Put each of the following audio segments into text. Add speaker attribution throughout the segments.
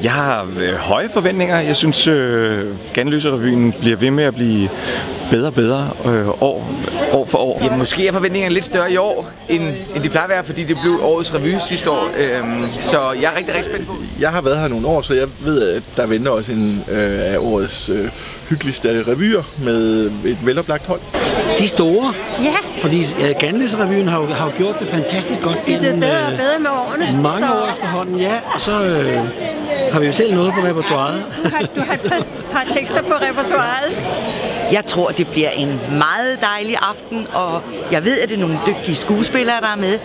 Speaker 1: Jeg har høje forventninger. Jeg synes, Ganløse-revyen bliver ved med at blive bedre og bedre år for år.
Speaker 2: Ja, måske er forventningerne lidt større i år, end de plejer at være, fordi det blev årets revy sidste år. Så jeg er rigtig spændt på.
Speaker 3: Jeg har været her nogle år, så jeg ved, at der venter også en af årets hyggeligste revyer med et veloplagt hold.
Speaker 4: De store.
Speaker 5: Ja.
Speaker 4: Fordi Ganløse-revyen har jo gjort det fantastisk godt.
Speaker 5: Det er blevet bedre og bedre med årene.
Speaker 4: Mange år efterhånden, ja. Og så har vi jo selv noget på repertoiret.
Speaker 5: Du har et par tekster på repertoiret.
Speaker 6: Jeg tror, det bliver en meget dejlig aften, og jeg ved, at det er nogle dygtige skuespillere, der er med.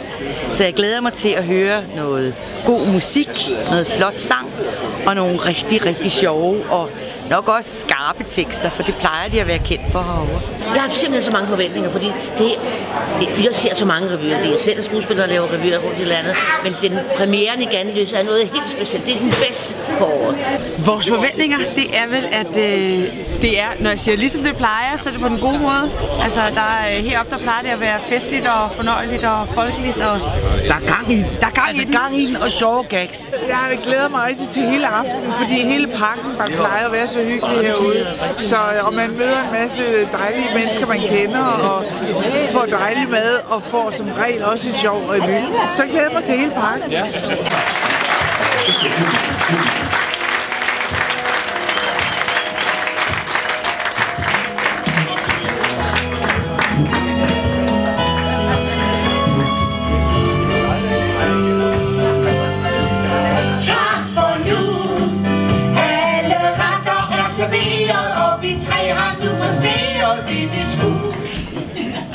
Speaker 6: Så jeg glæder mig til at høre noget god musik, noget flot sang, og nogle rigtig sjove og nok også skarpe tekster, for det plejer de at være kendt for herovre.
Speaker 7: Jeg har simpelthen så mange forventninger, fordi jeg ser så mange revyer. Det er selv skuespillere, der laver revyer rundt i landet, men den premieren i Ganløse er noget helt specielt. Det er den bedste på året.
Speaker 8: Vores forventninger, det er vel, at det er, når jeg siger ligesom det plejer, så er det på den gode måde. Altså, heroppe, der plejer det at være festligt og fornøjeligt og folkeligt. Og
Speaker 6: der er gang i den.
Speaker 8: Der er
Speaker 6: gang i den og sjove gags.
Speaker 8: Jeg glæder mig rigtig til hele aftenen, fordi hele parken bare plejer at være så hyggelig herude. Så, og man møder en masse dejlige mennesker, man kender, og får dejlig mad, og får som regel også en sjov revy. Så jeg glæder mig til hele parken. Ja.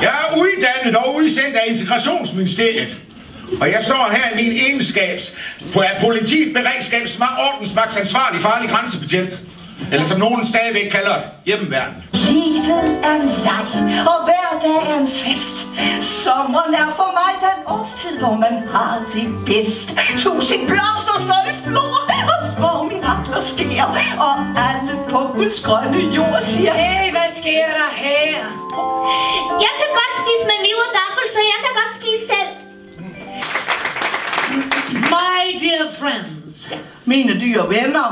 Speaker 9: Jeg er uddannet og udsendt af Integrationsministeriet. Og jeg står her i min egenskab på politi, beredskabs, ordensmagtsansvarlig farlig grænsebetjent. Eller som nogen stadigvæk kalder det, hjemmeværn.
Speaker 10: Livet er leg, og hver dag er en fest. Sommeren er for mig den årstid, hvor man har det bedst. Tusind blomster står i flor, og små mirakler sker. Og alle på Guds grønne jord siger:
Speaker 11: Hey, hvad sker der her? Jeg kan godt spise med kniv og gaffel, så jeg kan godt spise selv.
Speaker 10: My dear friends, mine dyre venner.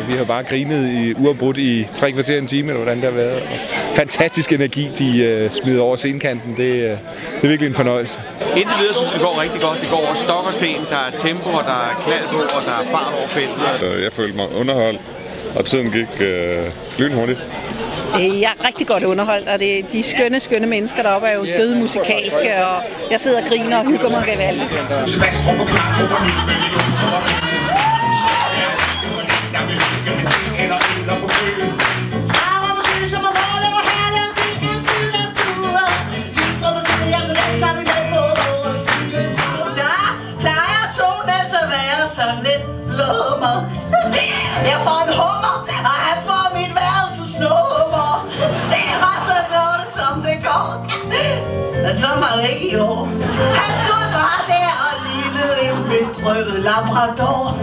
Speaker 1: Vi har bare grinet i uafbrudt i 3 kvarter en time, eller hvordan det har været. Og fantastisk energi, de smider over scenekanten. Det er virkelig en fornøjelse.
Speaker 12: Indtil videre synes jeg, det går rigtig godt. Det går over stok og sten. Der er tempo, og der er knald på, og der er fart over feltet.
Speaker 13: Så jeg følte mig underholdt, og tiden gik lynhurtigt.
Speaker 14: Jeg er rigtig godt underholdt, og de skønne mennesker deroppe er jo døde musikalske, og jeg sidder og griner og hygger mig gevaldigt.
Speaker 10: Jeg får en hummer, og han får mit værelsesnummer. Og så går det, som det går. Men så var det ikke i år. Han stod bare der og lignede en bedrøvet labrador.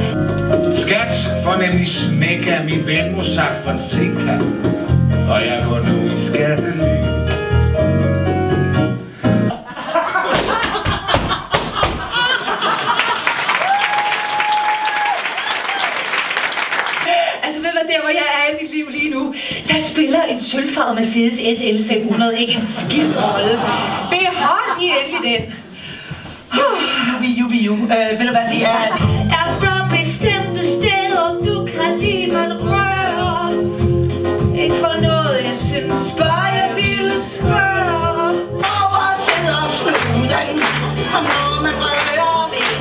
Speaker 9: Skat får nemlig smæk af min ven Mossack Fonseca. Og jeg går nu i skattely.
Speaker 7: Der hvor jeg er i mit liv lige nu, der spiller en sølvfarvet Mercedes SL 500 ikke en skid rolle. Behold I endelig den.
Speaker 10: Ved du hvad det er?
Speaker 11: Der er bestemte steder, du kan lide man røre. Ikke for noget, jeg synes bare, jeg ville spørge.
Speaker 10: Hvor sidder snuden, og når man rører ved,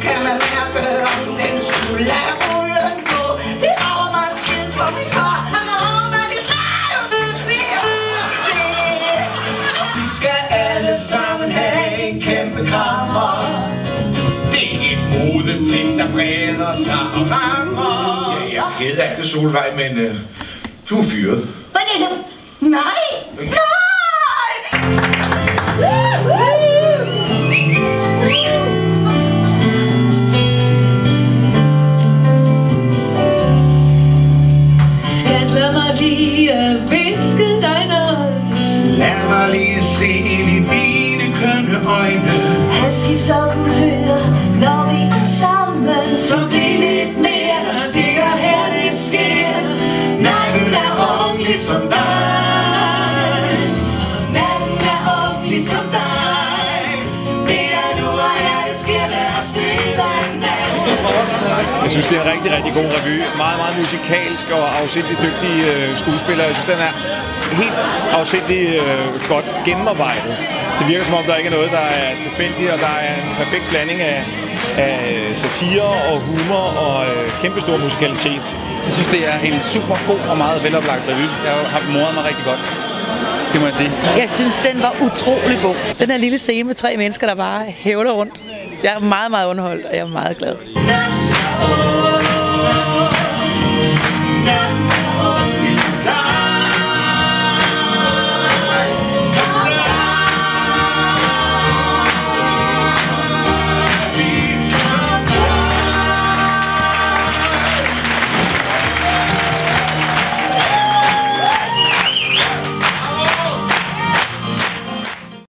Speaker 10: kan man mærke, om den skulle lade rullen gå. Det har man tid for min far, og når man i slaget vi skal alle sammen have en kæmpe krammer.
Speaker 9: Det er et modefling, der breder sig og rammer. Ja, jeg er ked af det, Solvej, men du er fyret.
Speaker 10: Hvad er det? Nej! Nej!
Speaker 9: mig lige se ind i dine kønne øjne.
Speaker 11: Han skifter kulør, når vi er sammen. Så bliv lidt mere, det er her det sker. Natten er ung ligesom dig. Natten er ung ligesom dig. Det er nu og her det sker, lad os nyde nat.
Speaker 1: Jeg synes, det er en rigtig, rigtig god revy. Meget, meget musikalsk og afsindigt dygtige skuespillere. Jeg synes, den er helt afsindigt godt gennemarbejdet. Det virker som om, der ikke er noget, der er tilfældigt, og der er en perfekt blanding af satire og humor og kæmpestor musikalitet.
Speaker 15: Jeg synes, det er en super god og meget veloplagt revy. Jeg har moret mig rigtig godt. Det må jeg sige.
Speaker 6: Jeg synes, den var utrolig god. Den her lille scene med 3 mennesker, der bare hævler rundt. Jeg er meget, meget underholdt, og jeg er meget glad.